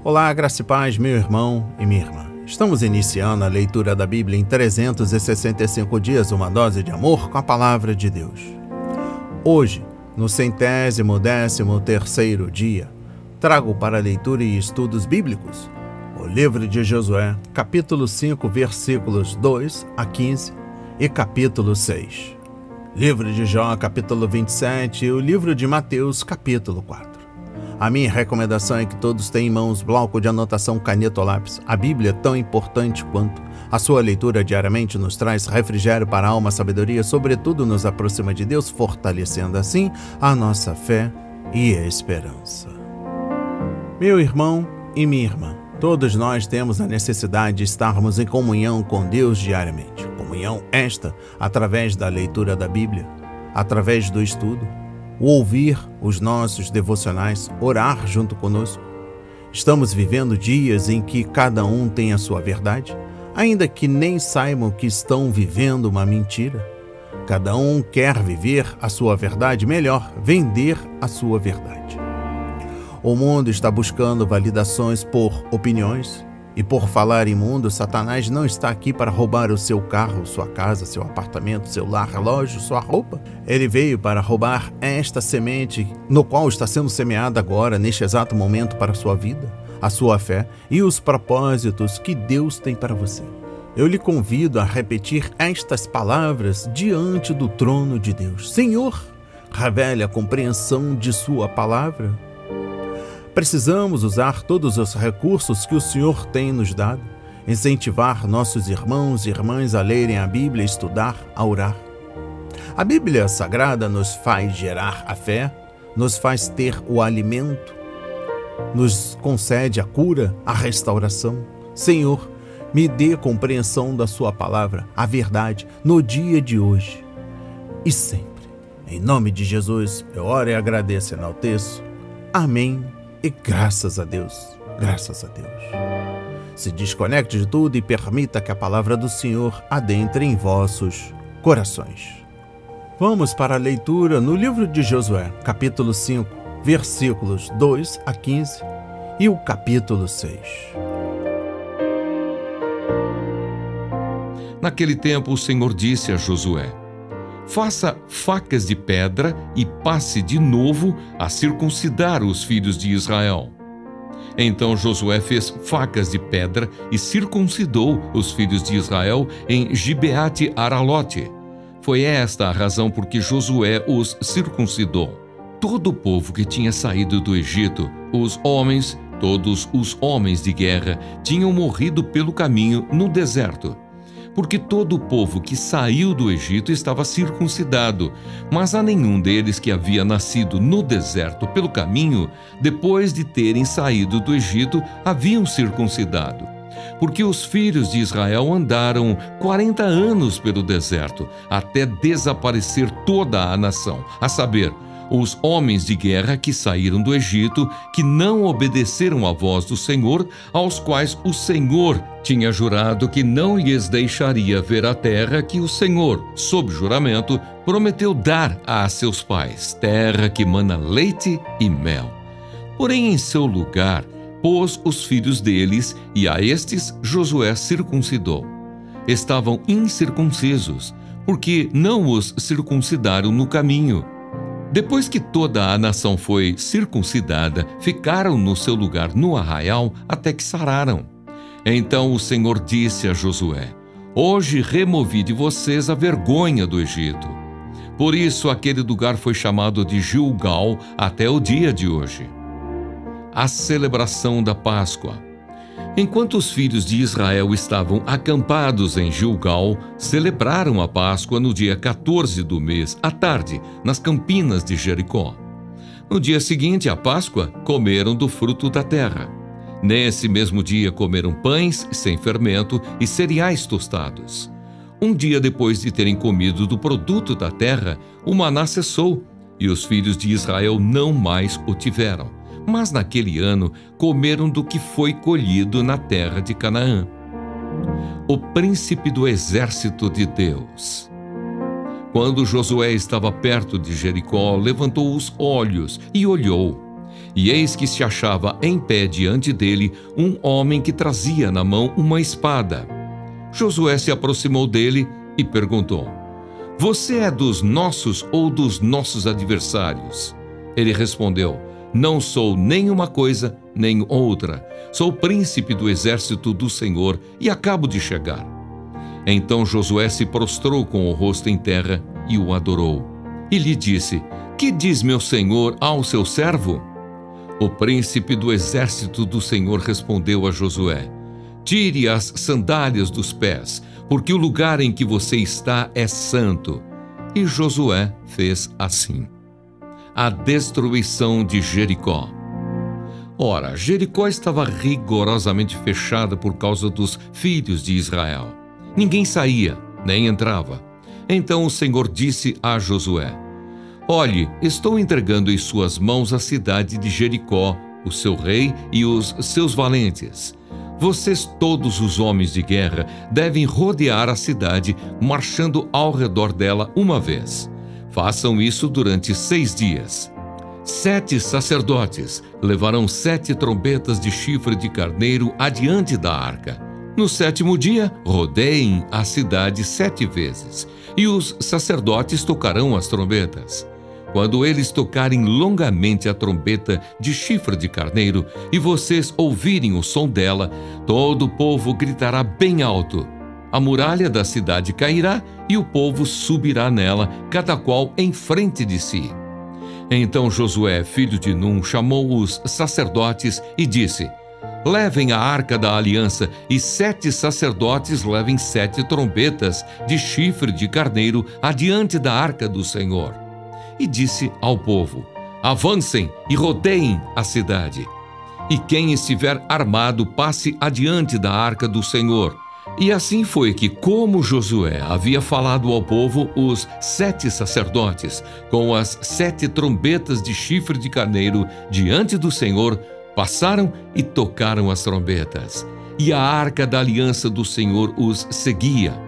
Olá, graça e paz, meu irmão e minha irmã. Estamos iniciando a leitura da Bíblia em 365 dias, uma dose de amor com a Palavra de Deus. Hoje, no 113º dia, trago para leitura e estudos bíblicos o livro de Josué, capítulo 5, versículos 2 a 15 e capítulo 6. Livro de Jó, capítulo 27 e o livro de Mateus, capítulo 4. A minha recomendação é que todos tenham em mãos bloco de anotação, caneta ou lápis. A Bíblia é tão importante quanto. A sua leitura diariamente nos traz refrigério para a alma, sabedoria, sobretudo nos aproxima de Deus, fortalecendo assim a nossa fé e a esperança. Meu irmão e minha irmã, todos nós temos a necessidade de estarmos em comunhão com Deus diariamente. Comunhão esta através da leitura da Bíblia, através do estudo, o ouvir os nossos devocionais, orar junto conosco. Estamos vivendo dias em que cada um tem a sua verdade, ainda que nem saibam que estão vivendo uma mentira. Cada um quer viver a sua verdade, melhor, vender a sua verdade. O mundo está buscando validações por opiniões, e por falar em mundo, Satanás não está aqui para roubar o seu carro, sua casa, seu apartamento, seu lar, relógio, sua roupa. Ele veio para roubar esta semente no qual está sendo semeada agora, neste exato momento, para a sua vida, a sua fé e os propósitos que Deus tem para você. Eu lhe convido a repetir estas palavras diante do trono de Deus. Senhor, revele a compreensão de sua palavra. Precisamos usar todos os recursos que o Senhor tem nos dado, incentivar nossos irmãos e irmãs a lerem a Bíblia, a estudar, a orar. A Bíblia Sagrada nos faz gerar a fé, nos faz ter o alimento, nos concede a cura, a restauração. Senhor, me dê compreensão da sua palavra, a verdade, no dia de hoje e sempre. Em nome de Jesus, eu oro e agradeço e enalteço. Amém. E graças a Deus, graças a Deus. Se desconecte de tudo e permita que a palavra do Senhor adentre em vossos corações. Vamos para a leitura no livro de Josué, capítulo 5, versículos 2 a 15 e o capítulo 6. Naquele tempo o Senhor disse a Josué: faça facas de pedra e passe de novo a circuncidar os filhos de Israel. Então Josué fez facas de pedra e circuncidou os filhos de Israel em Gibeate Aralote. Foi esta a razão por que Josué os circuncidou. Todo o povo que tinha saído do Egito, os homens, todos os homens de guerra, tinham morrido pelo caminho no deserto. Porque todo o povo que saiu do Egito estava circuncidado, mas a nenhum deles que havia nascido no deserto pelo caminho, depois de terem saído do Egito, haviam circuncidado. Porque os filhos de Israel andaram 40 anos pelo deserto, até desaparecer toda a nação, a saber, os homens de guerra que saíram do Egito, que não obedeceram à voz do Senhor, aos quais o Senhor tinha jurado que não lhes deixaria ver a terra que o Senhor, sob juramento, prometeu dar a seus pais, terra que mana leite e mel. Porém, em seu lugar, pôs os filhos deles, e a estes Josué circuncidou. Estavam incircuncisos, porque não os circuncidaram no caminho. Depois que toda a nação foi circuncidada, ficaram no seu lugar no arraial até que sararam. Então o Senhor disse a Josué: hoje removi de vocês a vergonha do Egito. Por isso aquele lugar foi chamado de Gilgal até o dia de hoje. A celebração da Páscoa. Enquanto os filhos de Israel estavam acampados em Gilgal, celebraram a Páscoa no dia 14 do mês, à tarde, nas campinas de Jericó. No dia seguinte à Páscoa, comeram do fruto da terra. Nesse mesmo dia comeram pães sem fermento e cereais tostados. Um dia depois de terem comido do produto da terra, o maná cessou, e os filhos de Israel não mais o tiveram. Mas naquele ano comeram do que foi colhido na terra de Canaã. O príncipe do exército de Deus. Quando Josué estava perto de Jericó, levantou os olhos e olhou. E eis que se achava em pé diante dele um homem que trazia na mão uma espada. Josué se aproximou dele e perguntou: Você é dos nossos ou dos nossos adversários? Ele respondeu: Não sou nem uma coisa, nem outra. Sou príncipe do exército do Senhor e acabo de chegar. Então Josué se prostrou com o rosto em terra e o adorou. E lhe disse: Que diz meu senhor ao seu servo? O príncipe do exército do Senhor respondeu a Josué: Tire as sandálias dos pés, porque o lugar em que você está é santo. E Josué fez assim. A destruição de Jericó. Ora, Jericó estava rigorosamente fechada por causa dos filhos de Israel. Ninguém saía, nem entrava. Então o Senhor disse a Josué: Olhe, estou entregando em suas mãos a cidade de Jericó, o seu rei e os seus valentes. Vocês, todos os homens de guerra, devem rodear a cidade, marchando ao redor dela uma vez. Façam isso durante 6 dias. 7 sacerdotes levarão 7 trombetas de chifre de carneiro adiante da arca. No 7º dia, rodeiem a cidade 7 vezes, e os sacerdotes tocarão as trombetas. Quando eles tocarem longamente a trombeta de chifre de carneiro e vocês ouvirem o som dela, todo o povo gritará bem alto. A muralha da cidade cairá e o povo subirá nela, cada qual em frente de si. Então Josué, filho de Num, chamou os sacerdotes e disse: Levem a arca da aliança e 7 sacerdotes levem 7 trombetas de chifre de carneiro adiante da arca do Senhor. E disse ao povo: Avancem e rodeiem a cidade. E quem estiver armado passe adiante da arca do Senhor. E assim foi que, como Josué havia falado ao povo, os 7 sacerdotes, com as 7 trombetas de chifre de carneiro diante do Senhor, passaram e tocaram as trombetas. E a arca da aliança do Senhor os seguia.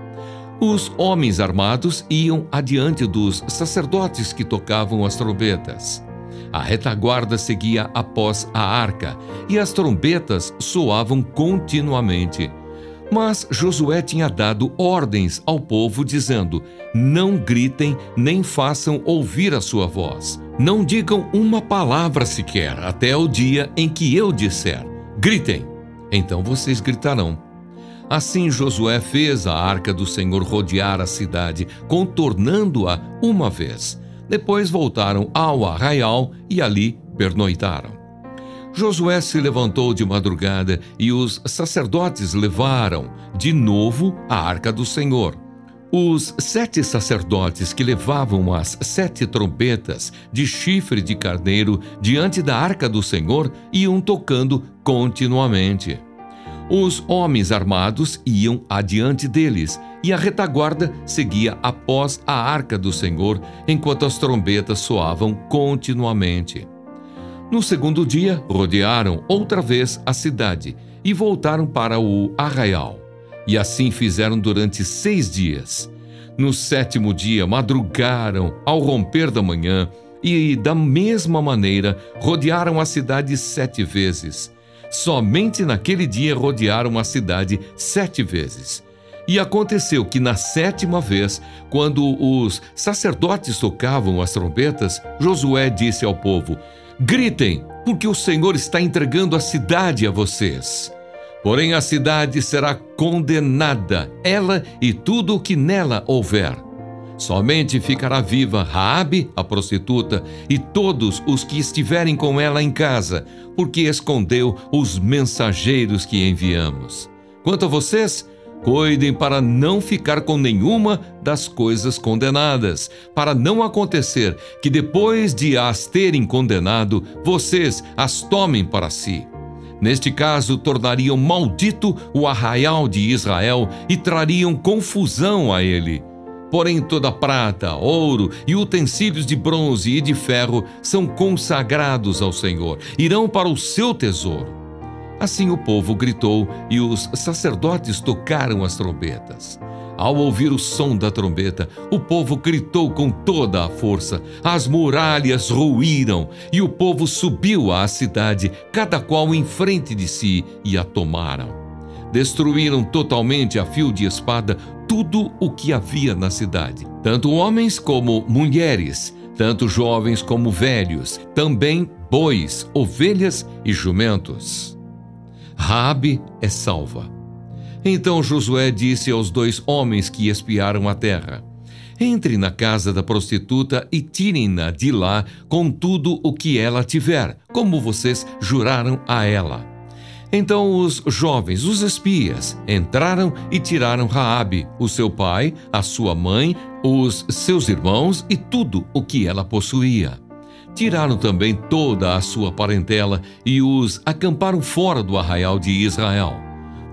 Os homens armados iam adiante dos sacerdotes que tocavam as trombetas. A retaguarda seguia após a arca, e as trombetas soavam continuamente. Mas Josué tinha dado ordens ao povo, dizendo: Não gritem, nem façam ouvir a sua voz. Não digam uma palavra sequer, até o dia em que eu disser: Gritem! Então vocês gritarão. Assim Josué fez a arca do Senhor rodear a cidade, contornando-a uma vez. Depois voltaram ao arraial e ali pernoitaram. Josué se levantou de madrugada e os sacerdotes levaram de novo a arca do Senhor. Os 7 sacerdotes que levavam as 7 trombetas de chifre de carneiro diante da arca do Senhor iam tocando continuamente. Os homens armados iam adiante deles, e a retaguarda seguia após a arca do Senhor, enquanto as trombetas soavam continuamente. No 2º dia, rodearam outra vez a cidade e voltaram para o arraial. E assim fizeram durante 6 dias. No 7º dia, madrugaram ao romper da manhã e, da mesma maneira, rodearam a cidade 7 vezes. Somente naquele dia rodearam a cidade 7 vezes. E aconteceu que na 7ª vez, quando os sacerdotes tocavam as trombetas, Josué disse ao povo: Gritem, porque o Senhor está entregando a cidade a vocês. Porém a cidade será condenada, ela e tudo o que nela houver. Somente ficará viva Raabe, a prostituta, e todos os que estiverem com ela em casa, porque escondeu os mensageiros que enviamos. Quanto a vocês, cuidem para não ficar com nenhuma das coisas condenadas, para não acontecer que depois de as terem condenado, vocês as tomem para si. Neste caso, tornariam maldito o arraial de Israel e trariam confusão a ele. Porém, toda prata, ouro e utensílios de bronze e de ferro são consagrados ao Senhor, irão para o seu tesouro. Assim o povo gritou e os sacerdotes tocaram as trombetas. Ao ouvir o som da trombeta, o povo gritou com toda a força, as muralhas ruíram e o povo subiu à cidade, cada qual em frente de si, e a tomaram. Destruíram totalmente a fio de espada tudo o que havia na cidade, tanto homens como mulheres, tanto jovens como velhos, também bois, ovelhas e jumentos. Raabe é salva. Então Josué disse aos 2 homens que espiaram a terra: entre na casa da prostituta e tirem-na de lá com tudo o que ela tiver, como vocês juraram a ela. Então os jovens, os espias, entraram e tiraram Raabe, o seu pai, a sua mãe, os seus irmãos e tudo o que ela possuía. Tiraram também toda a sua parentela e os acamparam fora do arraial de Israel.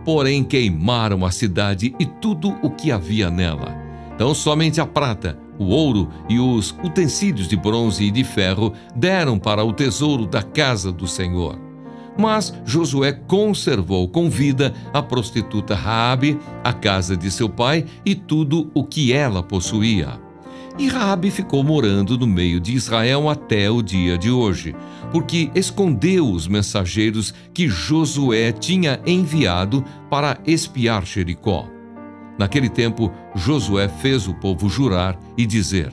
Porém queimaram a cidade e tudo o que havia nela. Então somente a prata, o ouro e os utensílios de bronze e de ferro deram para o tesouro da casa do Senhor. Mas Josué conservou com vida a prostituta Raabe, a casa de seu pai e tudo o que ela possuía. E Raabe ficou morando no meio de Israel até o dia de hoje, porque escondeu os mensageiros que Josué tinha enviado para espiar Jericó. Naquele tempo, Josué fez o povo jurar e dizer: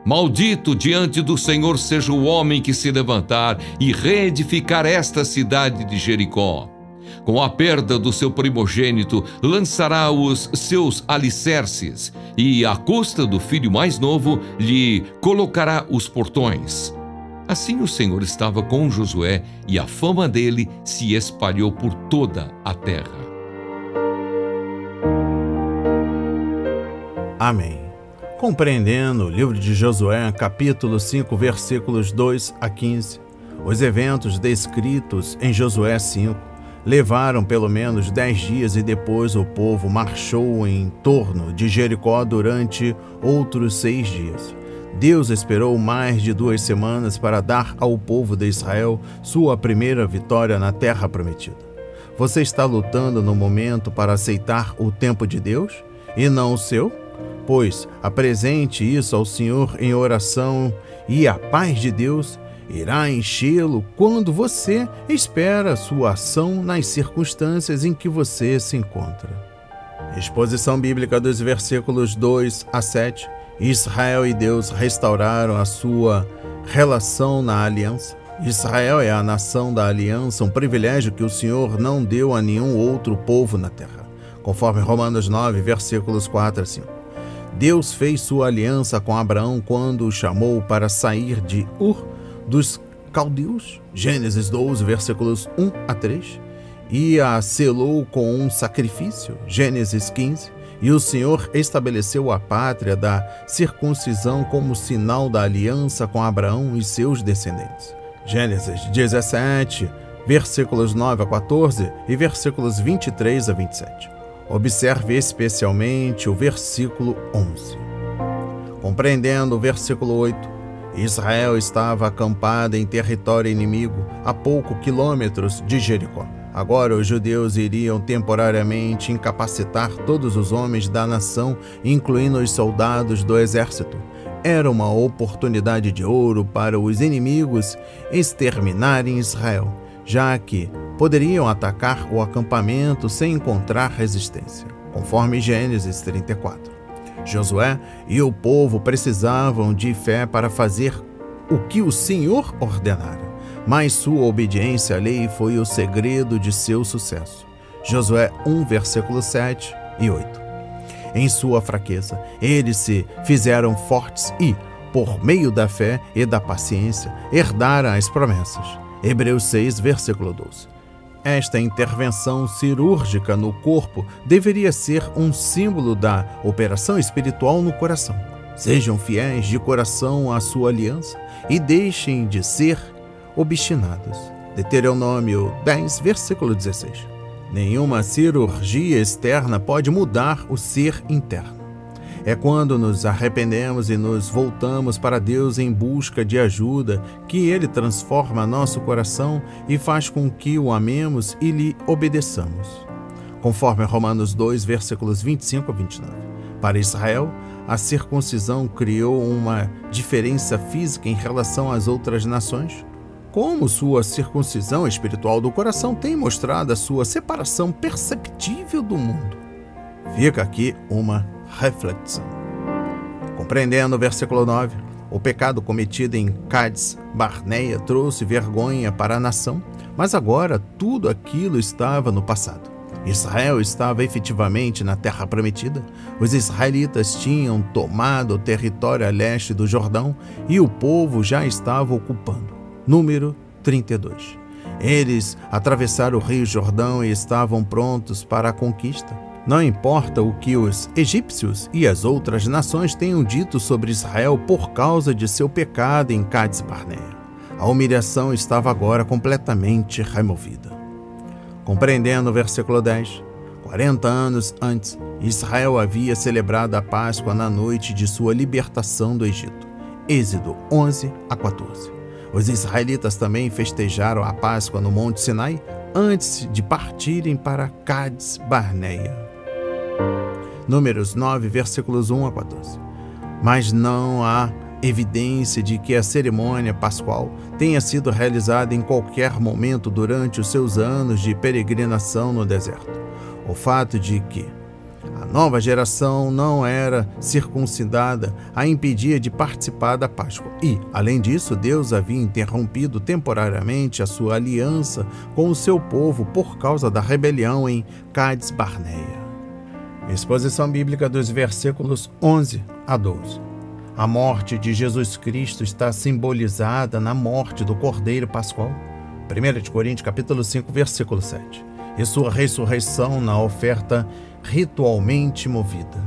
maldito diante do Senhor seja o homem que se levantar e reedificar esta cidade de Jericó. Com a perda do seu primogênito, lançará os seus alicerces, e à custa do filho mais novo, lhe colocará os portões. Assim o Senhor estava com Josué, e a fama dele se espalhou por toda a terra. Amém. Compreendendo o livro de Josué, capítulo 5, versículos 2 a 15, os eventos descritos em Josué 5 levaram pelo menos 10 dias e depois o povo marchou em torno de Jericó durante outros 6 dias. Deus esperou mais de 2 semanas para dar ao povo de Israel sua primeira vitória na terra prometida. Você está lutando no momento para aceitar o tempo de Deus e não o seu? Pois apresente isso ao Senhor em oração e a paz de Deus irá enchê-lo quando você espera sua ação nas circunstâncias em que você se encontra. Exposição bíblica dos versículos 2 a 7. Israel e Deus restauraram a sua relação na aliança. Israel é a nação da aliança, um privilégio que o Senhor não deu a nenhum outro povo na terra. Conforme Romanos 9, versículos 4 a 5. Deus fez sua aliança com Abraão quando o chamou para sair de Ur dos caldeus, Gênesis 12, versículos 1 a 3, e a selou com um sacrifício, Gênesis 15, e o Senhor estabeleceu a pátria da circuncisão como sinal da aliança com Abraão e seus descendentes, Gênesis 17, versículos 9 a 14 e versículos 23 a 27. Observe especialmente o versículo 11. Compreendendo o versículo 8, Israel estava acampada em território inimigo a poucos quilômetros de Jericó. Agora os judeus iriam temporariamente incapacitar todos os homens da nação, incluindo os soldados do exército. Era uma oportunidade de ouro para os inimigos exterminarem Israel, já que poderiam atacar o acampamento sem encontrar resistência, conforme Gênesis 34. Josué e o povo precisavam de fé para fazer o que o Senhor ordenara, mas sua obediência à lei foi o segredo de seu sucesso. Josué 1, versículos 7 e 8. Em sua fraqueza, eles se fizeram fortes e, por meio da fé e da paciência, herdaram as promessas. Hebreus 6, versículo 12. Esta intervenção cirúrgica no corpo deveria ser um símbolo da operação espiritual no coração. Sejam fiéis de coração à sua aliança e deixem de ser obstinados. Deuteronômio 10, versículo 16. Nenhuma cirurgia externa pode mudar o ser interno. É quando nos arrependemos e nos voltamos para Deus em busca de ajuda que Ele transforma nosso coração e faz com que o amemos e lhe obedeçamos. Conforme Romanos 2, versículos 25 a 29. Para Israel, a circuncisão criou uma diferença física em relação às outras nações, como sua circuncisão espiritual do coração tem mostrado a sua separação perceptível do mundo. Fica aqui uma reflexão. Compreendendo o versículo 9, o pecado cometido em Cádiz Barneia trouxe vergonha para a nação, mas agora tudo aquilo estava no passado. Israel estava efetivamente na terra prometida. Os israelitas tinham tomado o território a leste do Jordão e o povo já estava ocupando. Número 32. Eles atravessaram o rio Jordão e estavam prontos para a conquista. Não importa o que os egípcios e as outras nações tenham dito sobre Israel por causa de seu pecado em Cádiz Barneia. A humilhação estava agora completamente removida. Compreendendo o versículo 10, 40 anos antes, Israel havia celebrado a Páscoa na noite de sua libertação do Egito. Êxodo 11 a 14. Os israelitas também festejaram a Páscoa no Monte Sinai antes de partirem para Cádiz Barneia. Números 9, versículos 1 a 14. Mas não há evidência de que a cerimônia pascual tenha sido realizada em qualquer momento durante os seus anos de peregrinação no deserto. O fato de que a nova geração não era circuncidada a impedia de participar da Páscoa. E, além disso, Deus havia interrompido temporariamente a sua aliança com o seu povo por causa da rebelião em Cádiz Barneia. Exposição bíblica dos versículos 11 a 12. A morte de Jesus Cristo está simbolizada na morte do Cordeiro Pascual. 1 Coríntios capítulo 5, versículo 7. E sua ressurreição na oferta ritualmente movida,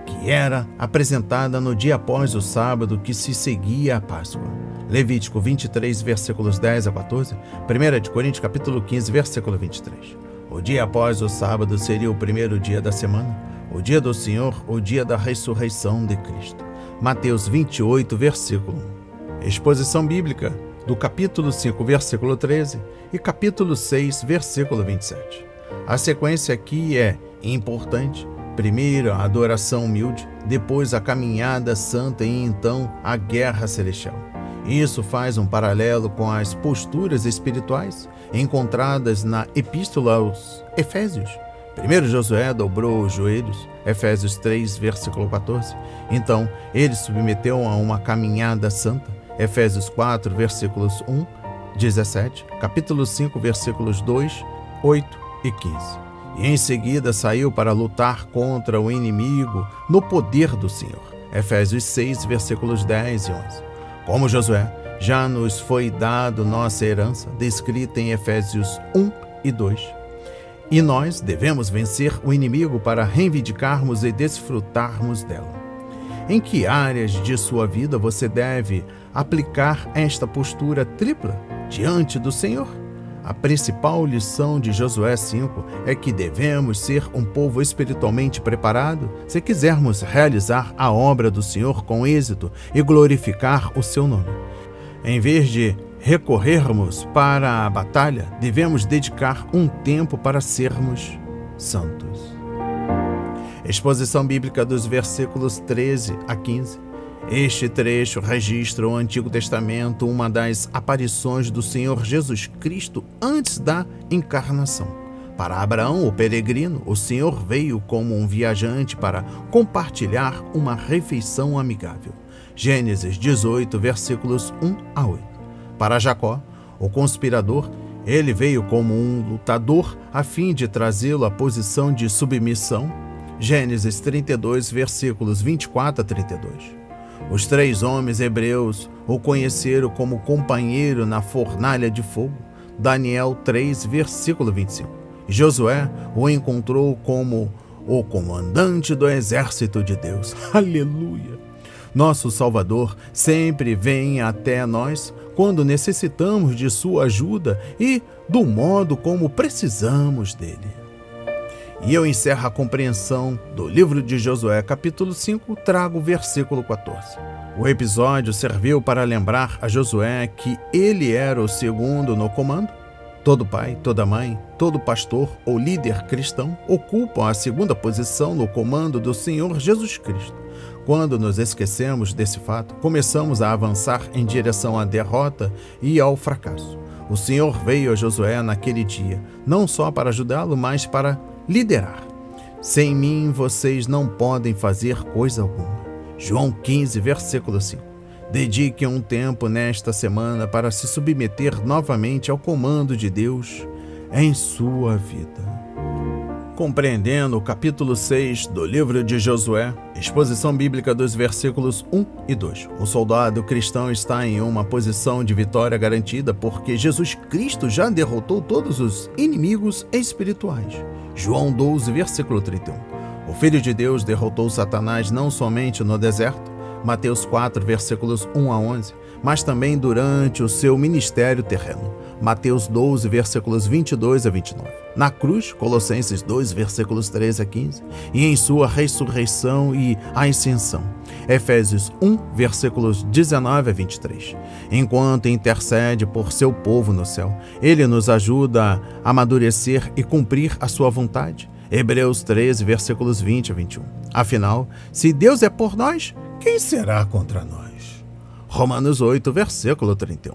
que era apresentada no dia após o sábado que se seguia à Páscoa. Levítico 23, versículos 10 a 14. 1 Coríntios capítulo 15, versículo 23. O dia após o sábado seria o primeiro dia da semana, o dia do Senhor, o dia da ressurreição de Cristo. Mateus 28, versículo 1. Exposição bíblica do capítulo 5, versículo 13 e capítulo 6, versículo 27. A sequência aqui é importante. Primeiro a adoração humilde, depois a caminhada santa e então a guerra celestial. Isso faz um paralelo com as posturas espirituais encontradas na Epístola aos Efésios. Primeiro Josué dobrou os joelhos, Efésios 3, versículo 14. Então, ele submeteu a uma caminhada santa, Efésios 4, versículos 1, 17, capítulo 5, versículos 2, 8 e 15. E em seguida saiu para lutar contra o inimigo no poder do Senhor, Efésios 6, versículos 10 e 11. Como Josué, já nos foi dado nossa herança, descrita em Efésios 1 e 2. E nós devemos vencer o inimigo para reivindicarmos e desfrutarmos dela. Em que áreas de sua vida você deve aplicar esta postura tripla diante do Senhor? A principal lição de Josué 5 é que devemos ser um povo espiritualmente preparado se quisermos realizar a obra do Senhor com êxito e glorificar o seu nome. Em vez de recorrermos para a batalha, devemos dedicar um tempo para sermos santos. Exposição bíblica dos versículos 13 a 15. Este trecho registra o Antigo Testamento, uma das aparições do Senhor Jesus Cristo antes da encarnação. Para Abraão, o peregrino, o Senhor veio como um viajante para compartilhar uma refeição amigável. Gênesis 18, versículos 1 a 8. Para Jacó, o conspirador, ele veio como um lutador a fim de trazê-lo à posição de submissão. Gênesis 32, versículos 24 a 32. Os três homens hebreus o conheceram como companheiro na fornalha de fogo. Daniel 3, versículo 25. Josué o encontrou como o comandante do exército de Deus. Aleluia! Nosso Salvador sempre vem até nós quando necessitamos de sua ajuda e do modo como precisamos dele. E eu encerro a compreensão do livro de Josué, capítulo 5, trago o versículo 14. O episódio serviu para lembrar a Josué que ele era o segundo no comando. Todo pai, toda mãe, todo pastor ou líder cristão ocupam a segunda posição no comando do Senhor Jesus Cristo. Quando nos esquecemos desse fato, começamos a avançar em direção à derrota e ao fracasso. O Senhor veio a Josué naquele dia, não só para ajudá-lo, mas para liderar. Sem mim, vocês não podem fazer coisa alguma. João 15, versículo 5. Dedique um tempo nesta semana para se submeter novamente ao comando de Deus em sua vida. Compreendendo o capítulo 6 do livro de Josué, exposição bíblica dos versículos 1 e 2. O soldado cristão está em uma posição de vitória garantida porque Jesus Cristo já derrotou todos os inimigos espirituais. João 12, versículo 31. O Filho de Deus derrotou Satanás não somente no deserto, Mateus 4, versículos 1 a 11, mas também durante o seu ministério terreno. Mateus 12, versículos 22 a 29. Na cruz, Colossenses 2, versículos 13 a 15. E em sua ressurreição e ascensão. Efésios 1, versículos 19 a 23. Enquanto intercede por seu povo no céu, ele nos ajuda a amadurecer e cumprir a sua vontade. Hebreus 13, versículos 20 a 21. Afinal, se Deus é por nós, quem será contra nós? Romanos 8, versículo 31.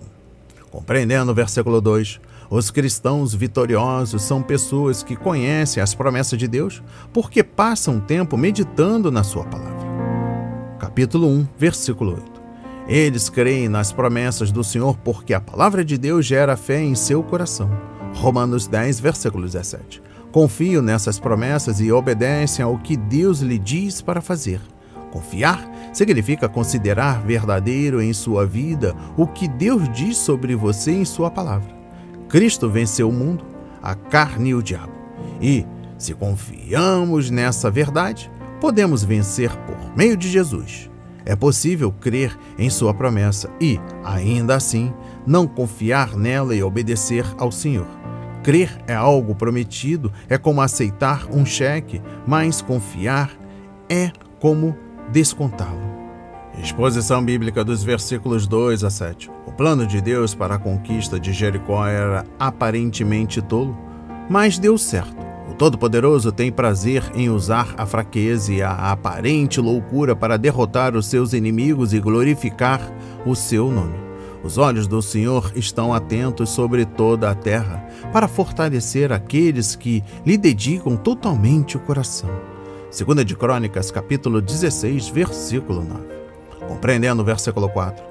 Compreendendo o versículo 2, os cristãos vitoriosos são pessoas que conhecem as promessas de Deus porque passam tempo meditando na sua palavra. Capítulo 1, versículo 8. Eles creem nas promessas do Senhor porque a palavra de Deus gera fé em seu coração. Romanos 10, versículo 17. Confiam nessas promessas e obedecem ao que Deus lhe diz para fazer. Confiar significa considerar verdadeiro em sua vida o que Deus diz sobre você em sua palavra. Cristo venceu o mundo, a carne e o diabo. E, se confiamos nessa verdade, podemos vencer por meio de Jesus. É possível crer em sua promessa e, ainda assim, não confiar nela e obedecer ao Senhor. Crer é algo prometido, é como aceitar um cheque, mas confiar é como descontá-lo. Exposição bíblica dos versículos 2 a 7. O plano de Deus para a conquista de Jericó era aparentemente tolo, mas deu certo. O Todo-Poderoso tem prazer em usar a fraqueza e a aparente loucura para derrotar os seus inimigos e glorificar o seu nome. Os olhos do Senhor estão atentos sobre toda a terra para fortalecer aqueles que lhe dedicam totalmente o coração. 2 de Crônicas, capítulo 16, versículo 9. Compreendendo o versículo 4.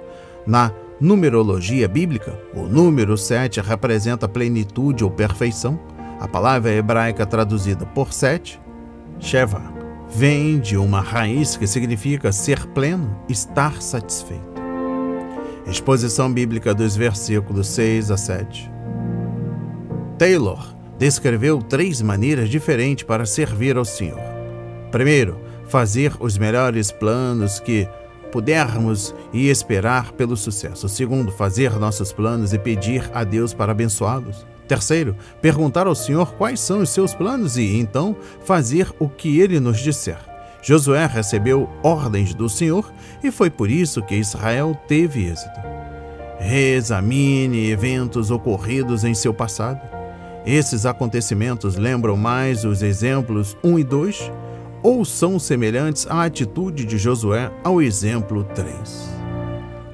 Na numerologia bíblica, o número 7 representa plenitude ou perfeição. A palavra hebraica traduzida por 7, Sheva, vem de uma raiz que significa ser pleno, estar satisfeito. Exposição bíblica dos versículos 6 a 7. Taylor descreveu 3 maneiras diferentes para servir ao Senhor. Primeiro, fazer os melhores planos que pudermos e esperar pelo sucesso. Segundo, fazer nossos planos e pedir a Deus para abençoá-los. Terceiro, perguntar ao Senhor quais são os seus planos e, então, fazer o que Ele nos disser. Josué recebeu ordens do Senhor e foi por isso que Israel teve êxito. Reexamine eventos ocorridos em seu passado. Esses acontecimentos lembram mais os exemplos 1 e 2 ou são semelhantes à atitude de Josué ao exemplo 3.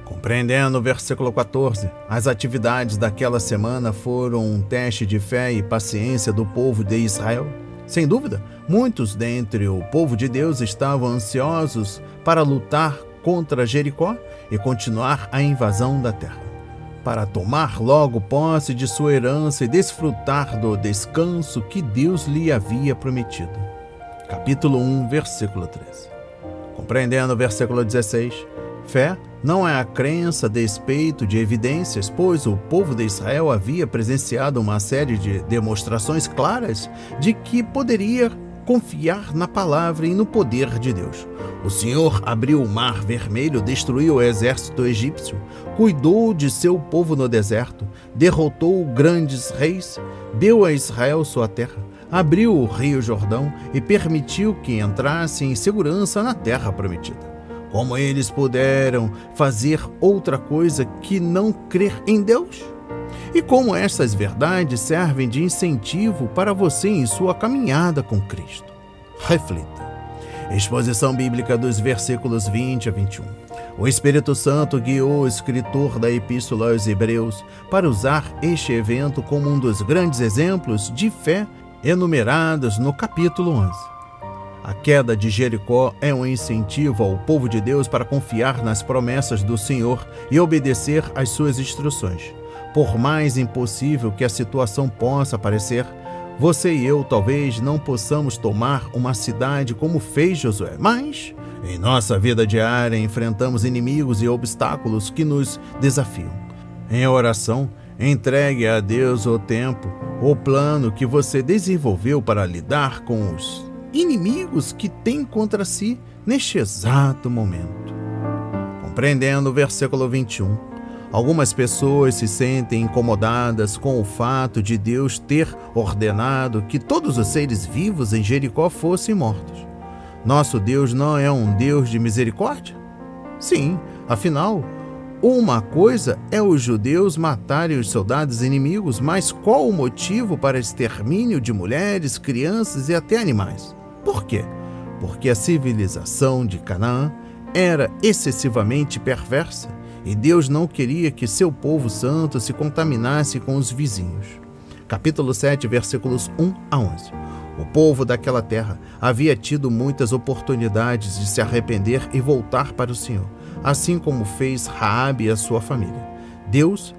Compreendendo o versículo 14, as atividades daquela semana foram um teste de fé e paciência do povo de Israel. Sem dúvida, muitos dentre o povo de Deus estavam ansiosos para lutar contra Jericó e continuar a invasão da terra, para tomar logo posse de sua herança e desfrutar do descanso que Deus lhe havia prometido. Capítulo 1, versículo 13. Compreendendo o versículo 16, fé não é a crença a despeito de evidências, pois o povo de Israel havia presenciado uma série de demonstrações claras de que poderia confiar na palavra e no poder de Deus. O Senhor abriu o mar vermelho, destruiu o exército egípcio, cuidou de seu povo no deserto, derrotou grandes reis, deu a Israel sua terra, abriu o rio Jordão e permitiu que entrassem em segurança na terra prometida. Como eles puderam fazer outra coisa que não crer em Deus? e como essas verdades servem de incentivo para você em sua caminhada com Cristo. Reflita. Exposição bíblica dos versículos 20 a 21. O Espírito Santo guiou o escritor da Epístola aos Hebreus para usar este evento como um dos grandes exemplos de fé enumerados no capítulo 11. A queda de Jericó é um incentivo ao povo de Deus para confiar nas promessas do Senhor e obedecer às suas instruções. Por mais impossível que a situação possa parecer, você e eu talvez não possamos tomar uma cidade como fez Josué, mas em nossa vida diária enfrentamos inimigos e obstáculos que nos desafiam. Em oração, entregue a Deus o tempo, o plano que você desenvolveu para lidar com os inimigos que tem contra si neste exato momento. Compreendendo o versículo 21, algumas pessoas se sentem incomodadas com o fato de Deus ter ordenado que todos os seres vivos em Jericó fossem mortos. Nosso Deus não é um Deus de misericórdia? Sim, afinal, uma coisa é os judeus matarem os soldados inimigos, mas qual o motivo para extermínio de mulheres, crianças e até animais? Por quê? Porque a civilização de Canaã era excessivamente perversa e Deus não queria que seu povo santo se contaminasse com os vizinhos. Capítulo 7, versículos 1 a 11. O povo daquela terra havia tido muitas oportunidades de se arrepender e voltar para o Senhor, assim como fez Raabe e a sua família. Deus,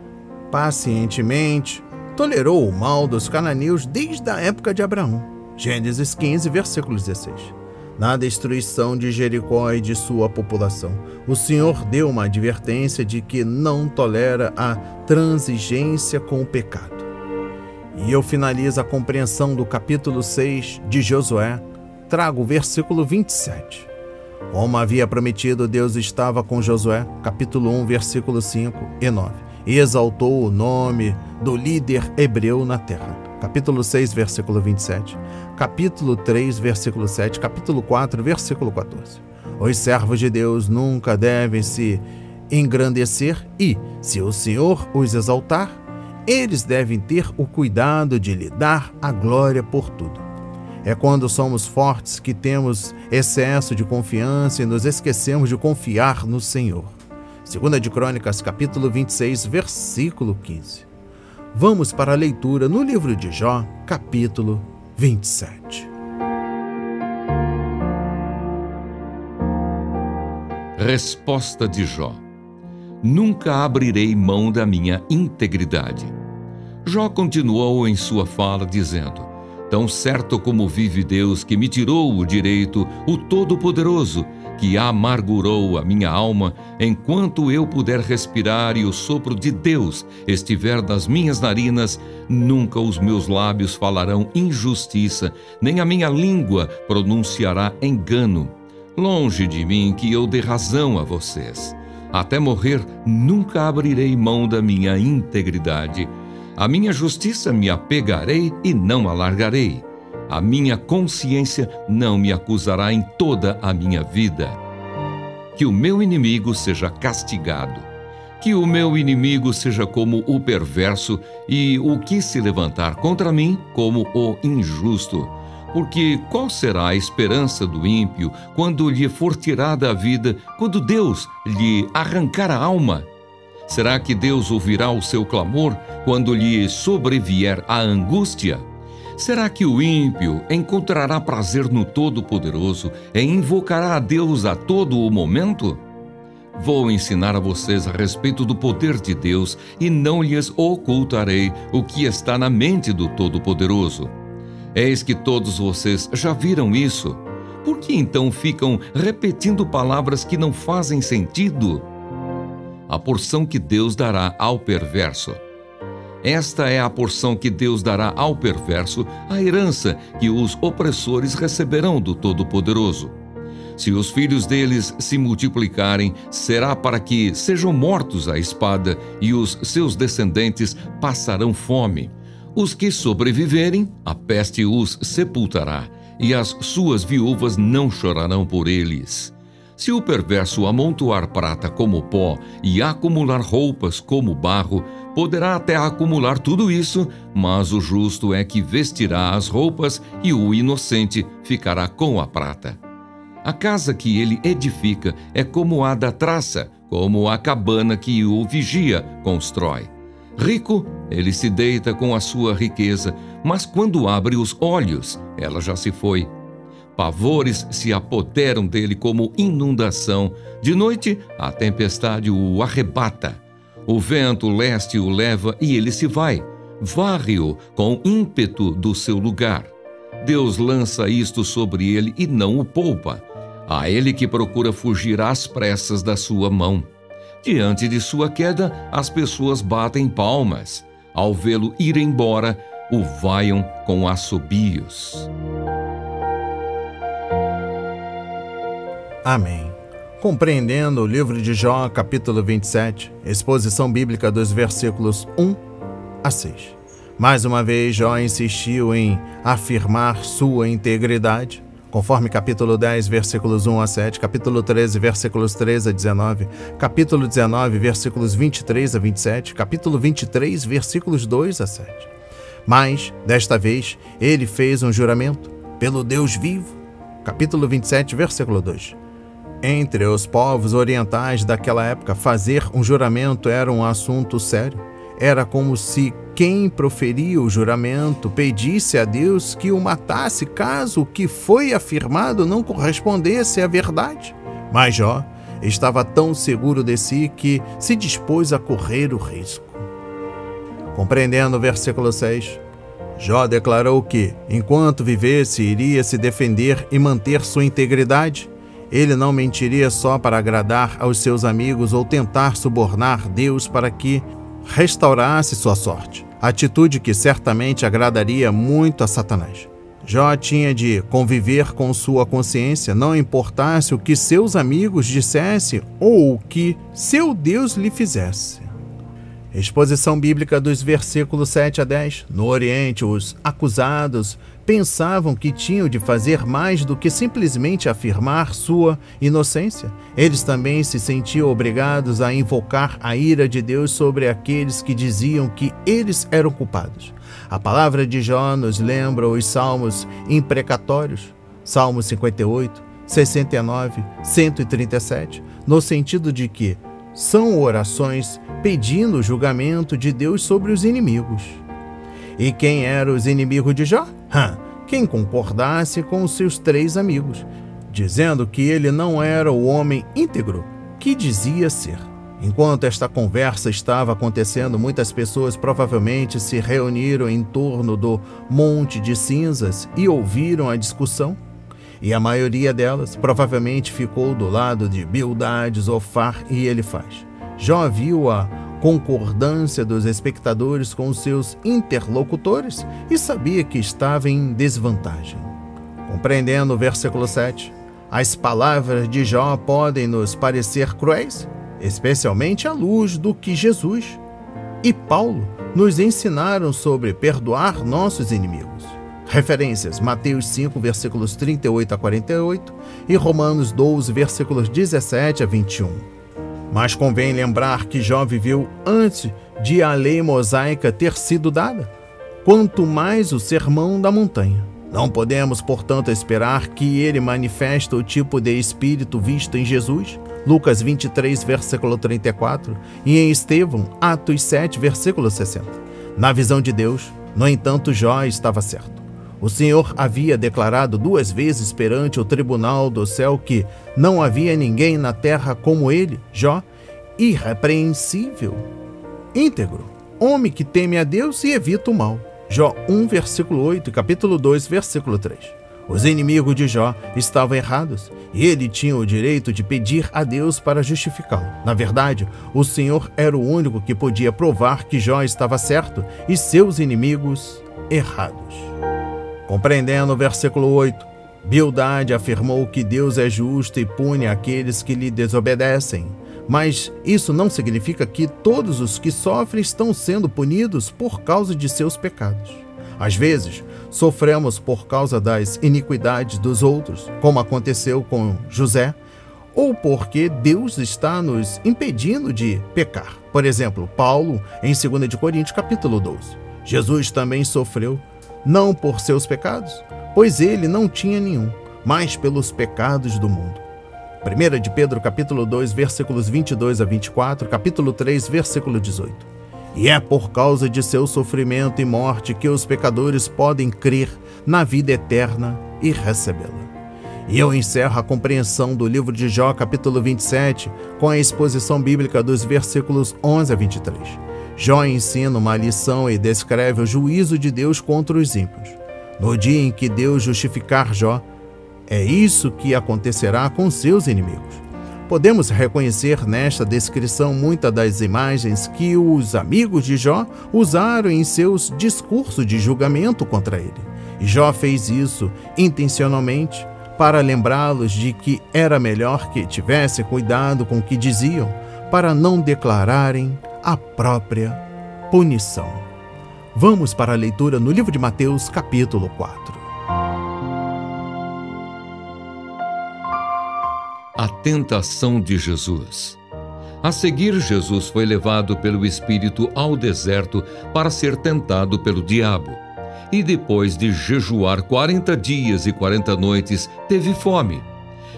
pacientemente, tolerou o mal dos cananeus desde a época de Abraão. Gênesis 15, versículo 16. Na destruição de Jericó e de sua população, o Senhor deu uma advertência de que não tolera a transigência com o pecado. E eu finalizo a compreensão do capítulo 6 de Josué, trago o versículo 27. Como havia prometido, Deus estava com Josué, capítulo 1, versículos 5 e 9, e exaltou o nome do líder hebreu na terra. Capítulo 6, versículo 27, capítulo 3, versículo 7, capítulo 4, versículo 14. Os servos de Deus nunca devem se engrandecer e, se o Senhor os exaltar, eles devem ter o cuidado de lhe dar a glória por tudo. É quando somos fortes que temos excesso de confiança e nos esquecemos de confiar no Senhor. 2 de Crônicas, capítulo 26, versículo 15. Vamos para a leitura no livro de Jó, capítulo 27. Resposta de Jó: nunca abrirei mão da minha integridade. Jó continuou em sua fala dizendo: tão certo como vive Deus que me tirou o direito, o Todo-Poderoso, que amargurou a minha alma, enquanto eu puder respirar e o sopro de Deus estiver nas minhas narinas, nunca os meus lábios falarão injustiça, nem a minha língua pronunciará engano. Longe de mim que eu dê razão a vocês. Até morrer, nunca abrirei mão da minha integridade. A minha justiça me apegarei e não a largarei. A minha consciência não me acusará em toda a minha vida. Que o meu inimigo seja castigado. Que o meu inimigo seja como o perverso e o que se levantar contra mim como o injusto. Porque qual será a esperança do ímpio quando lhe for tirada a vida, quando Deus lhe arrancar a alma? Será que Deus ouvirá o seu clamor quando lhe sobrevier a angústia? Será que o ímpio encontrará prazer no Todo-Poderoso e invocará a Deus a todo o momento? Vou ensinar a vocês a respeito do poder de Deus e não lhes ocultarei o que está na mente do Todo-Poderoso. Eis que todos vocês já viram isso. Por que então ficam repetindo palavras que não fazem sentido? A porção que Deus dará ao perverso. Esta é a porção que Deus dará ao perverso, a herança que os opressores receberão do Todo-Poderoso. Se os filhos deles se multiplicarem, será para que sejam mortos à espada, e os seus descendentes passarão fome. Os que sobreviverem, a peste os sepultará, e as suas viúvas não chorarão por eles. Se o perverso amontoar prata como pó e acumular roupas como barro, poderá até acumular tudo isso, mas o justo é que vestirá as roupas e o inocente ficará com a prata. A casa que ele edifica é como a da traça, como a cabana que o vigia constrói. Rico, ele se deita com a sua riqueza, mas quando abre os olhos, ela já se foi. Pavores se apoderam dele como inundação. De noite, a tempestade o arrebata. O vento leste o leva e ele se vai. Varre-o com ímpeto do seu lugar. Deus lança isto sobre ele e não o poupa. A ele que procura fugir às pressas da sua mão. Diante de sua queda, as pessoas batem palmas. Ao vê-lo ir embora, o vaiam com assobios. Amém. Compreendendo o livro de Jó, capítulo 27, exposição bíblica dos versículos 1 a 6. Mais uma vez, Jó insistiu em afirmar sua integridade, conforme capítulo 10, versículos 1 a 7, capítulo 13, versículos 13 a 19, capítulo 19, versículos 23 a 27, capítulo 23, versículos 2 a 7. Mas, desta vez, ele fez um juramento pelo Deus vivo, capítulo 27, versículo 2. Entre os povos orientais daquela época, fazer um juramento era um assunto sério. Era como se quem proferia o juramento pedisse a Deus que o matasse caso o que foi afirmado não correspondesse à verdade. Mas Jó estava tão seguro de si que se dispôs a correr o risco. Compreendendo o versículo 6, Jó declarou que, enquanto vivesse, iria se defender e manter sua integridade. Ele não mentiria só para agradar aos seus amigos ou tentar subornar Deus para que restaurasse sua sorte, atitude que certamente agradaria muito a Satanás. Jó tinha de conviver com sua consciência, não importasse o que seus amigos dissessem ou o que seu Deus lhe fizesse. Exposição bíblica dos versículos 7 a 10. No Oriente, os acusados pensavam que tinham de fazer mais do que simplesmente afirmar sua inocência. Eles também se sentiam obrigados a invocar a ira de Deus sobre aqueles que diziam que eles eram culpados. A palavra de Jó nos lembra os salmos imprecatórios, Salmo 58, 69, 137, no sentido de que são orações pedindo o julgamento de Deus sobre os inimigos. E quem eram os inimigos de Jó? Quem concordasse com os seus 3 amigos, dizendo que ele não era o homem íntegro que dizia ser. Enquanto esta conversa estava acontecendo, muitas pessoas provavelmente se reuniram em torno do Monte de Cinzas e ouviram a discussão. E a maioria delas provavelmente ficou do lado de Bildade, Zofar e Elifaz. Jó viu a concordância dos espectadores com os seus interlocutores e sabia que estava em desvantagem. Compreendendo o versículo 7, as palavras de Jó podem nos parecer cruéis, especialmente à luz do que Jesus e Paulo nos ensinaram sobre perdoar nossos inimigos. Referências: Mateus 5, versículos 38 a 48 e Romanos 12, versículos 17 a 21. Mas convém lembrar que Jó viveu antes de a lei mosaica ter sido dada, quanto mais o sermão da montanha. Não podemos, portanto, esperar que ele manifeste o tipo de espírito visto em Jesus, Lucas 23, versículo 34, e em Estevão, Atos 7, versículo 60. Na visão de Deus, no entanto, Jó estava certo. O Senhor havia declarado 2 vezes perante o tribunal do céu que não havia ninguém na terra como ele, Jó, irrepreensível, íntegro, homem que teme a Deus e evita o mal. Jó 1, versículo 8 e capítulo 2, versículo 3. Os inimigos de Jó estavam errados e ele tinha o direito de pedir a Deus para justificá-lo. Na verdade, o Senhor era o único que podia provar que Jó estava certo e seus inimigos errados. Compreendendo o versículo 8, Bildade afirmou que Deus é justo e pune aqueles que lhe desobedecem. Mas isso não significa que todos os que sofrem estão sendo punidos por causa de seus pecados. Às vezes, sofremos por causa das iniquidades dos outros, como aconteceu com José, ou porque Deus está nos impedindo de pecar. Por exemplo, Paulo, em 2 de Coríntios, capítulo 12. Jesus também sofreu, não por seus pecados, pois ele não tinha nenhum, mas pelos pecados do mundo. 1 de Pedro, capítulo 2, versículos 22 a 24, capítulo 3, versículo 18. E é por causa de seu sofrimento e morte que os pecadores podem crer na vida eterna e recebê-la. E eu encerro a compreensão do livro de Jó, capítulo 27, com a exposição bíblica dos versículos 11 a 23. Jó ensina uma lição e descreve o juízo de Deus contra os ímpios. No dia em que Deus justificar Jó, é isso que acontecerá com seus inimigos. Podemos reconhecer nesta descrição muitas das imagens que os amigos de Jó usaram em seus discursos de julgamento contra ele. E Jó fez isso intencionalmente para lembrá-los de que era melhor que tivessem cuidado com o que diziam, para não declararem a própria punição. Vamos para a leitura no livro de Mateus, capítulo 4. A tentação de Jesus. A seguir, Jesus foi levado pelo Espírito ao deserto para ser tentado pelo diabo. E depois de jejuar 40 dias e 40 noites, teve fome.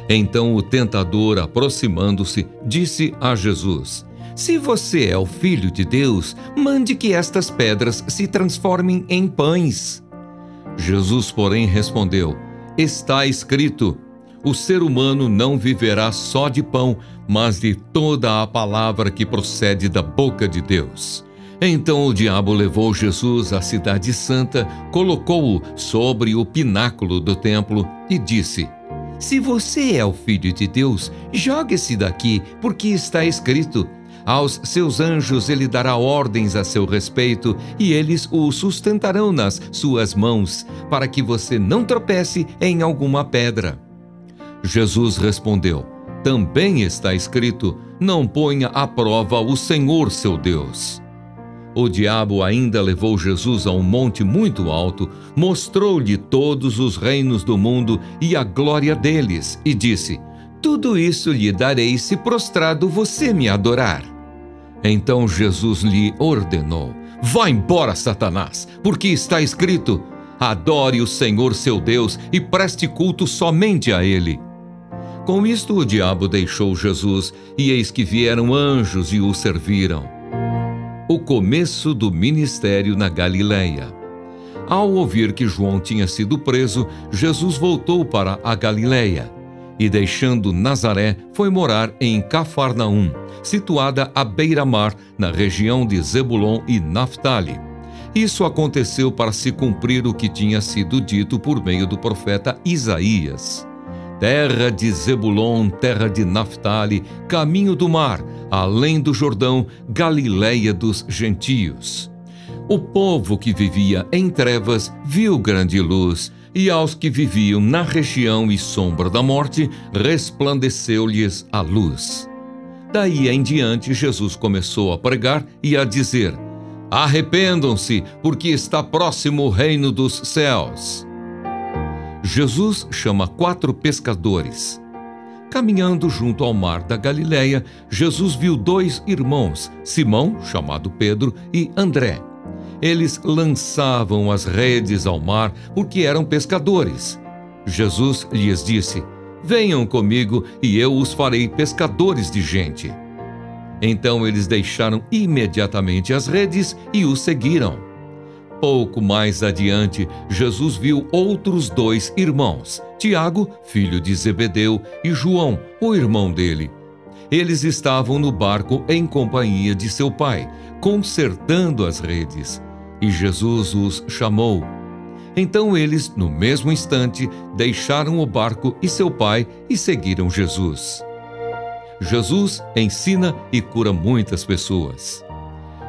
Então o tentador, aproximando-se, disse a Jesus: Se você é o Filho de Deus, mande que estas pedras se transformem em pães. Jesus, porém, respondeu: Está escrito: O ser humano não viverá só de pão, mas de toda a palavra que procede da boca de Deus. Então o diabo levou Jesus à cidade santa, colocou-o sobre o pináculo do templo e disse: Se você é o Filho de Deus, jogue-se daqui, porque está escrito: Aos seus anjos ele dará ordens a seu respeito, e eles o sustentarão nas suas mãos, para que você não tropece em alguma pedra. Jesus respondeu: Também está escrito: Não ponha à prova o Senhor seu Deus. O diabo ainda levou Jesus a um monte muito alto, mostrou-lhe todos os reinos do mundo e a glória deles, e disse: Tudo isso lhe darei se prostrado você me adorar. Então Jesus lhe ordenou: Vá embora, Satanás, porque está escrito: Adore o Senhor seu Deus e preste culto somente a ele. Com isto o diabo deixou Jesus, e eis que vieram anjos e o serviram. O começo do ministério na Galileia. Ao ouvir que João tinha sido preso, Jesus voltou para a Galileia e, deixando Nazaré, foi morar em Cafarnaum, situada à beira-mar, na região de Zebulon e Naftali. Isso aconteceu para se cumprir o que tinha sido dito por meio do profeta Isaías: Terra de Zebulon, terra de Naftali, caminho do mar, além do Jordão, Galileia dos gentios. O povo que vivia em trevas viu grande luz, e aos que viviam na região e sombra da morte, resplandeceu-lhes a luz. Daí em diante, Jesus começou a pregar e a dizer: Arrependam-se, porque está próximo o reino dos céus. Jesus chama 4 pescadores. Caminhando junto ao mar da Galileia, Jesus viu 2 irmãos, Simão, chamado Pedro, e André. Eles lançavam as redes ao mar porque eram pescadores. Jesus lhes disse: Venham comigo e eu os farei pescadores de gente. Então eles deixaram imediatamente as redes e o seguiram. Pouco mais adiante, Jesus viu outros 2 irmãos, Tiago, filho de Zebedeu, e João, o irmão dele. Eles estavam no barco em companhia de seu pai, consertando as redes, e Jesus os chamou. Então eles, no mesmo instante, deixaram o barco e seu pai e seguiram Jesus. Jesus ensina e cura muitas pessoas.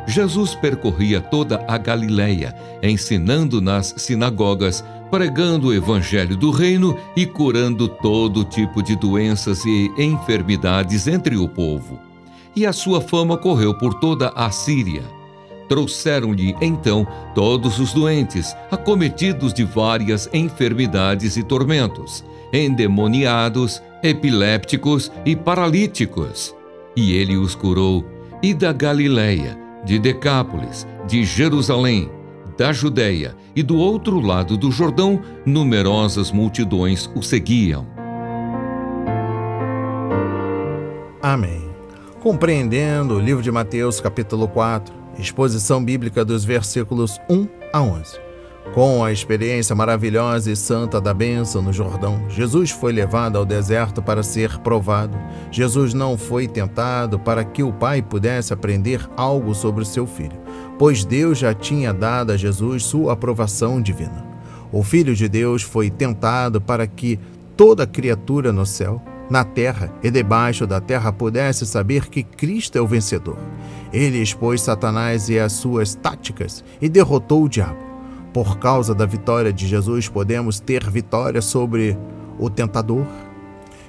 Jesus percorria toda a Galileia, ensinando nas sinagogas, pregando o evangelho do reino e curando todo tipo de doenças e enfermidades entre o povo. E a sua fama correu por toda a Síria. Trouxeram-lhe então todos os doentes, acometidos de várias enfermidades e tormentos, endemoniados, epilépticos e paralíticos. E ele os curou, e da Galileia, de Decápolis, de Jerusalém, da Judeia e do outro lado do Jordão, numerosas multidões o seguiam. Amém. Compreendendo o livro de Mateus, capítulo 4, exposição bíblica dos versículos 1 a 11. Com a experiência maravilhosa e santa da bênção no Jordão, Jesus foi levado ao deserto para ser provado. Jesus não foi tentado para que o Pai pudesse aprender algo sobre o seu Filho, pois Deus já tinha dado a Jesus sua aprovação divina. O Filho de Deus foi tentado para que toda criatura no céu, na terra e debaixo da terra pudesse saber que Cristo é o vencedor. Ele expôs Satanás e as suas táticas e derrotou o diabo. Por causa da vitória de Jesus, podemos ter vitória sobre o tentador.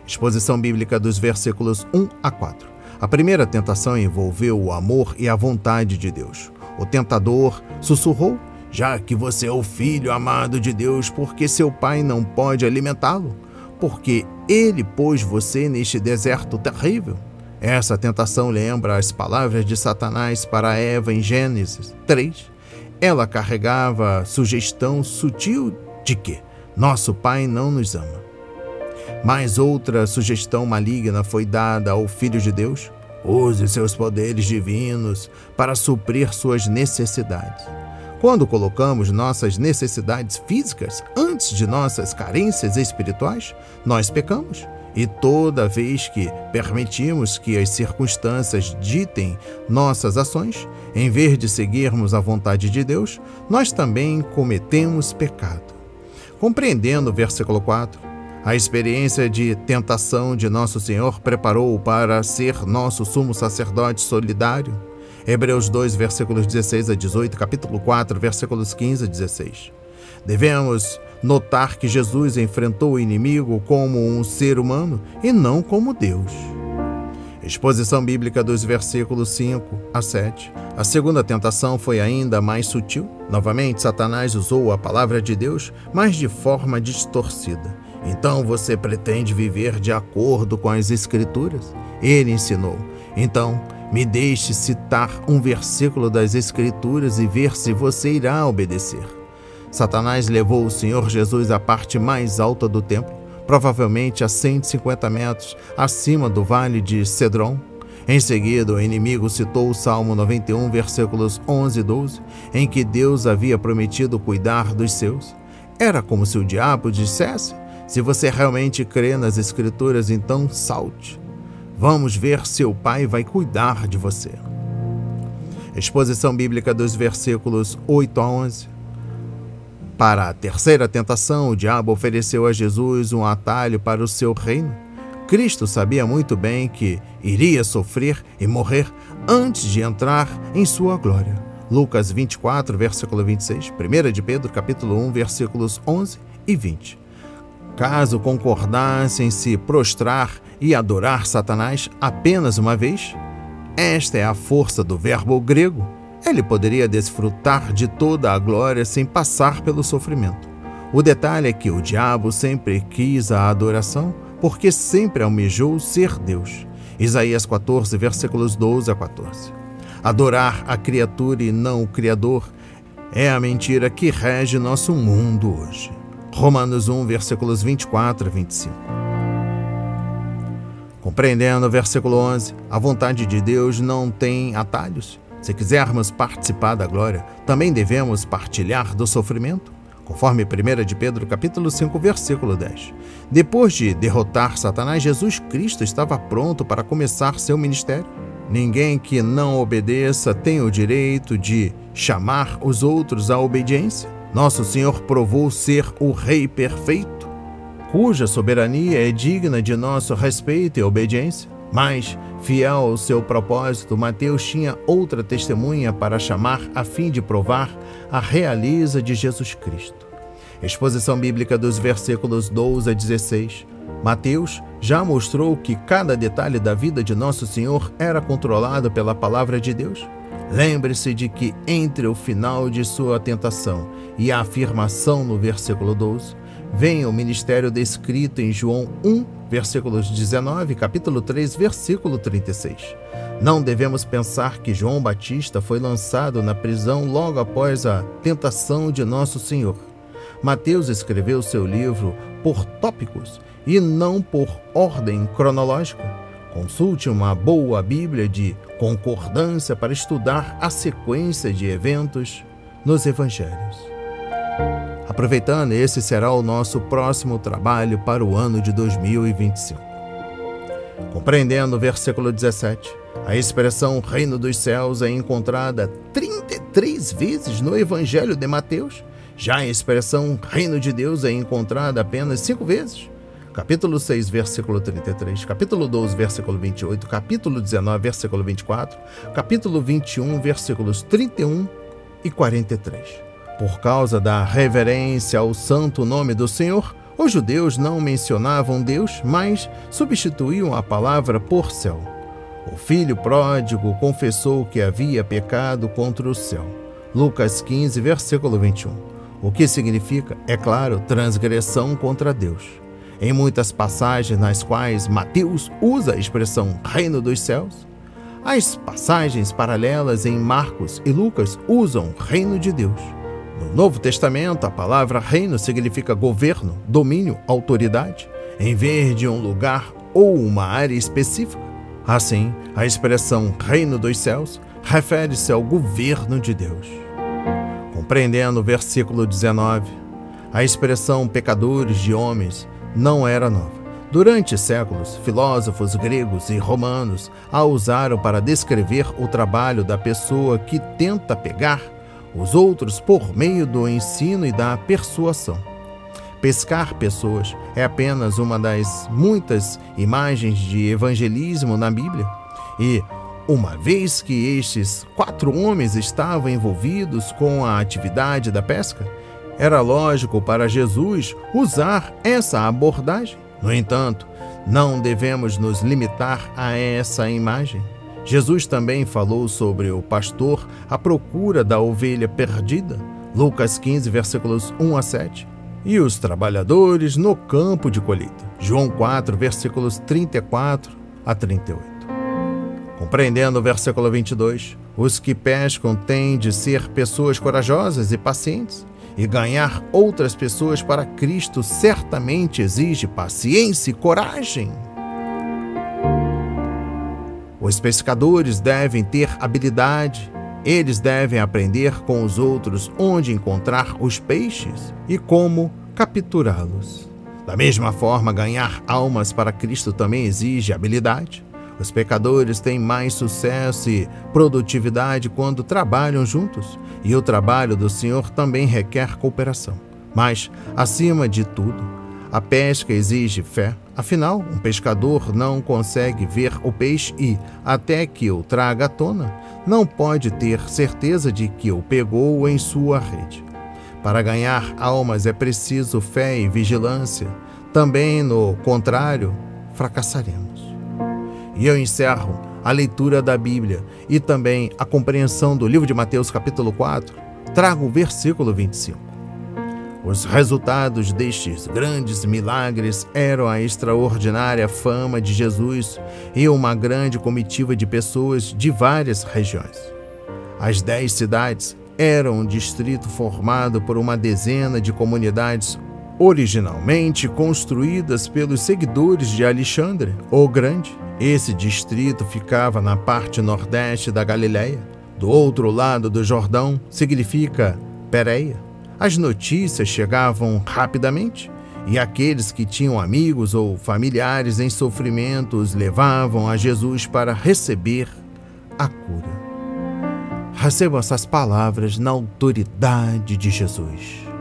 Exposição bíblica dos versículos 1 a 4. A primeira tentação envolveu o amor e a vontade de Deus. O tentador sussurrou: já que você é o filho amado de Deus, por que seu pai não pode alimentá-lo? Porque ele pôs você neste deserto terrível. Essa tentação lembra as palavras de Satanás para Eva em Gênesis 3. Ela carregava sugestão sutil de que nosso pai não nos ama. Mas outra sugestão maligna foi dada ao Filho de Deus: use seus poderes divinos para suprir suas necessidades. Quando colocamos nossas necessidades físicas antes de nossas carências espirituais, nós pecamos. E toda vez que permitimos que as circunstâncias ditem nossas ações, em vez de seguirmos a vontade de Deus, nós também cometemos pecado. Compreendendo o versículo 4, a experiência de tentação de nosso Senhor preparou-o para ser nosso sumo sacerdote solidário. Hebreus 2, versículos 16 a 18, capítulo 4, versículos 15 a 16. Devemos notar que Jesus enfrentou o inimigo como um ser humano e não como Deus. Exposição bíblica dos versículos 5 a 7. A segunda tentação foi ainda mais sutil. Novamente, Satanás usou a palavra de Deus, mas de forma distorcida. Então você pretende viver de acordo com as Escrituras? Ele ensinou: então, me deixe citar um versículo das Escrituras e ver se você irá obedecer. Satanás levou o Senhor Jesus à parte mais alta do templo, provavelmente a 150 metros acima do vale de Cedron. Em seguida, o inimigo citou o Salmo 91, versículos 11 e 12, em que Deus havia prometido cuidar dos seus. Era como se o diabo dissesse: se você realmente crê nas Escrituras, então salte. Vamos ver se o Pai vai cuidar de você. Exposição bíblica dos versículos 8 a 11. Para a terceira tentação, o diabo ofereceu a Jesus um atalho para o seu reino. Cristo sabia muito bem que iria sofrer e morrer antes de entrar em sua glória. Lucas 24, versículo 26, 1 de Pedro, capítulo 1, versículos 11 e 20. Caso concordasse em se prostrar e adorar Satanás apenas uma vez, esta é a força do verbo grego, ele poderia desfrutar de toda a glória sem passar pelo sofrimento. O detalhe é que o diabo sempre quis a adoração, porque sempre almejou ser Deus. Isaías 14, versículos 12 a 14. Adorar a criatura e não o Criador é a mentira que rege nosso mundo hoje. Romanos 1, versículos 24 a 25. Compreendendo o versículo 11, a vontade de Deus não tem atalhos. Se quisermos participar da glória, também devemos partilhar do sofrimento, conforme 1 de Pedro, capítulo 5, versículo 10. Depois de derrotar Satanás, Jesus Cristo estava pronto para começar seu ministério. Ninguém que não obedeça tem o direito de chamar os outros à obediência. Nosso Senhor provou ser o Rei perfeito, cuja soberania é digna de nosso respeito e obediência. Mas, fiel ao seu propósito, Mateus tinha outra testemunha para chamar a fim de provar a realeza de Jesus Cristo. Exposição bíblica dos versículos 12 a 16. Mateus já mostrou que cada detalhe da vida de Nosso Senhor era controlado pela palavra de Deus. Lembre-se de que entre o final de sua tentação e a afirmação no versículo 12, vem o ministério descrito em João 1, versículos 19, capítulo 3, versículo 36. Não devemos pensar que João Batista foi lançado na prisão logo após a tentação de Nosso Senhor. Mateus escreveu seu livro por tópicos e não por ordem cronológica. Consulte uma boa Bíblia de concordância para estudar a sequência de eventos nos Evangelhos. Aproveitando, esse será o nosso próximo trabalho para o ano de 2025. Compreendendo o versículo 17, a expressão Reino dos Céus é encontrada 33 vezes no Evangelho de Mateus. Já a expressão Reino de Deus é encontrada apenas 5 vezes. Capítulo 6, versículo 33, capítulo 12, versículo 28, capítulo 19, versículo 24, capítulo 21, versículos 31 e 43. Por causa da reverência ao santo nome do Senhor, os judeus não mencionavam Deus, mas substituíam a palavra por céu. O filho pródigo confessou que havia pecado contra o céu. Lucas 15, versículo 21. O que significa, é claro, transgressão contra Deus. Em muitas passagens nas quais Mateus usa a expressão Reino dos Céus, as passagens paralelas em Marcos e Lucas usam Reino de Deus. No Novo Testamento, a palavra reino significa governo, domínio, autoridade, em vez de um lugar ou uma área específica. Assim, a expressão Reino dos Céus refere-se ao governo de Deus. Compreendendo o versículo 19, a expressão pecadores de homens não era nova. Durante séculos, filósofos gregos e romanos a usaram para descrever o trabalho da pessoa que tenta pegar os outros por meio do ensino e da persuasão. Pescar pessoas é apenas uma das muitas imagens de evangelismo na Bíblia. E, uma vez que estes 4 homens estavam envolvidos com a atividade da pesca, era lógico para Jesus usar essa abordagem. No entanto, não devemos nos limitar a essa imagem. Jesus também falou sobre o pastor à procura da ovelha perdida, Lucas 15, versículos 1 a 7, e os trabalhadores no campo de colheita, João 4, versículos 34 a 38. Compreendendo o versículo 22, os que pescam têm de ser pessoas corajosas e pacientes, e ganhar outras pessoas para Cristo certamente exige paciência e coragem. Os pescadores devem ter habilidade, eles devem aprender com os outros onde encontrar os peixes e como capturá-los. Da mesma forma, ganhar almas para Cristo também exige habilidade. Os pecadores têm mais sucesso e produtividade quando trabalham juntos, e o trabalho do Senhor também requer cooperação. Mas, acima de tudo, a pesca exige fé. Afinal, um pescador não consegue ver o peixe e, até que o traga à tona, não pode ter certeza de que o pegou em sua rede. Para ganhar almas é preciso fé e vigilância. Também, no contrário, fracassaremos. E eu encerro a leitura da Bíblia e também a compreensão do livro de Mateus capítulo 4. Trago o versículo 25. Os resultados destes grandes milagres eram a extraordinária fama de Jesus e uma grande comitiva de pessoas de várias regiões. As 10 cidades eram um distrito formado por uma dezena de comunidades originalmente construídas pelos seguidores de Alexandre o Grande. Esse distrito ficava na parte nordeste da Galileia. Do outro lado do Jordão significa Pérea. As notícias chegavam rapidamente e aqueles que tinham amigos ou familiares em sofrimento os levavam a Jesus para receber a cura. Recebam essas palavras na autoridade de Jesus.